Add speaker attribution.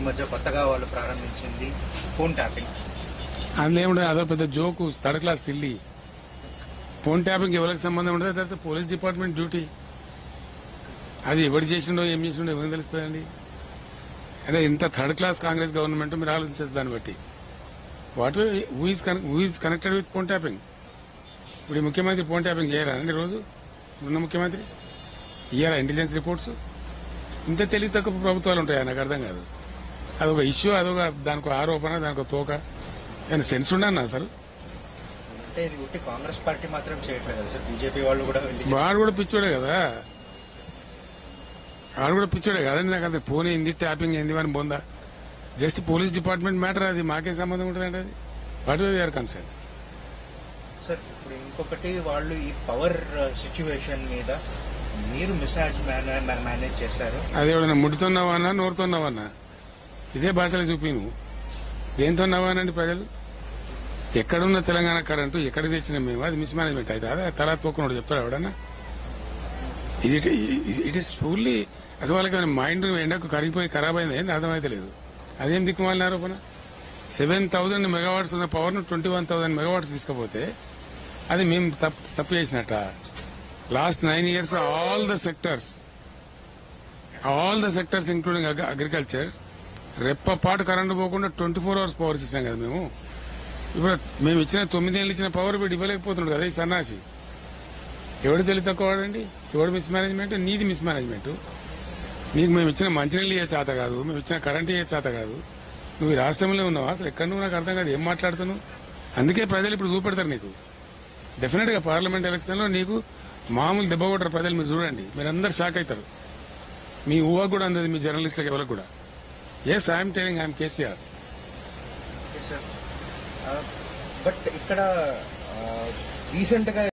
Speaker 1: మధ్య కొత్తగా వాళ్ళు ప్రారంభించింది ఫోన్ ట్యాపింగ్.
Speaker 2: అందులో ఏముండదు, అదో పెద్ద joke, third class silly. Phone tapping ఎవరికి సంబంధం ఉండదు, తర్వాత పోలీస్ డిపార్ట్మెంట్ డ్యూటీ. అది ఎవరు చేసిండో ఏం చేసిండో ఎవరికి తెలుస్తుందండి. అదే ఇంత థర్డ్ క్లాస్ కాంగ్రెస్ గవర్నమెంట్ మీరు ఆలోచించేసి దాన్ని బట్టి who is connected with phone tapping. ఇప్పుడు ఈ ముఖ్యమంత్రి ఫోన్ ట్యాపింగ్ చేయరా అండి రోజు? ఉన్న ముఖ్యమంత్రి ఇయ్యారా ఇంటెలిజెన్స్ రిపోర్ట్స్? ఇంత తెలివి తక్కువ ప్రభుత్వాలు ఉంటాయా? నాకు అర్థం కాదు. అదొక ఇష్యూ, అదొక దానికి ఆరోపణ, దానికి తోక. ఏమైనా సెన్స్ ఉండన్నా అసలు?
Speaker 1: అంటే ఇది ఒకటి కాంగ్రెస్ పార్టీ మాత్రం చేయట్లేదు కదా సార్, బీజేపీ వాళ్ళు కూడా
Speaker 2: వాడు కూడా పిచ్చోడే కదా, వాడు కూడా పిచ్చోడే కదండి. నాకు అంతే ఫోన్ ఏంది, ట్యాపింగ్ ఏంది అని బొందా. జస్ట్ పోలీస్ డిపార్ట్మెంట్ మ్యాటర్, అది మాకేం సంబంధం ఉంటుందండి. అది వాట్ వీఆర్ కన్సర్న్.
Speaker 1: సార్ ఇప్పుడు ఇంకొకటి, వాళ్ళు ఈ పవర్ సిచ్యువేషన్ మీద మీరు మేనేజ్ చేశారు.
Speaker 2: అది ఎవడన్నా ముడితున్నావన్నా నోరుతున్నావన్నా ఇదే భాషలో చూపి నువ్వు దేంతో నవ్వానండి ప్రజలు. ఎక్కడున్న తెలంగాణ కరెంటు ఎక్కడికి తెచ్చినా మేము, అది మిస్ మేనేజ్మెంట్ అయితే అదే తలా తోకున్నాడు చెప్తాడు ఎవడన్నా. ఇట్ ఈస్ ఫుల్లీ అసలు వాళ్ళకి మైండ్ ఎండకు కరిగిపోయి ఖరాబ్ అయింది ఏంది అర్థమైతే లేదు. అదేం దిక్కుమాలిన ఆరోపణ. 7,000 మెగావాట్స్ ఉన్న పవర్ ను 21,000 మెగావాట్స్ తీసుకపోతే అది మేము తప్పు చేసినట్ట. Last 9 years all the sectors including agriculture రెప్పపాటు కరెంటు పోకుండా 24 hours పవర్ ఇస్తాం కదా మేము. ఇప్పుడు మేము ఇచ్చిన 9 ఏళ్ళు ఇచ్చిన పవర్ వీడు ఇవ్వలేకపోతున్నాడు కదా ఈ సన్నాసి. ఎవడు తెలివి తక్కువ వాడండి, ఎవడు మిస్ మేనేజ్మెంట్? నీది మిస్ మేనేజ్మెంట్. నీకు మేము ఇచ్చిన మంచినీళ్ళు ఇయ్యే చేత కాదు, మేము ఇచ్చిన కరెంట్ ఇయ్యే చేత కాదు. నువ్వు ఈ రాష్ట్రంలో ఉన్నావా అసలు? ఎక్కడ నువ్వు నాకు అర్థం కాదు, ఏం మాట్లాడుతున్నావు? అందుకే ప్రజలు ఇప్పుడు చూపెడతారు నీకు. డెఫినెట్ గా పార్లమెంట్ ఎలక్షన్ లో నీకు మామూలు దెబ్బ కొట్టరు ప్రజలు. మీరు చూడండి, మీరందరూ షాక్ అవుతారు. మీ ఊహ కూడా అందదు మీ జర్నలిస్టులకు ఎవరికి కూడా. Yes I'm telling, I'm KCR.
Speaker 1: But ఇక్కడ రీసెంట్ గా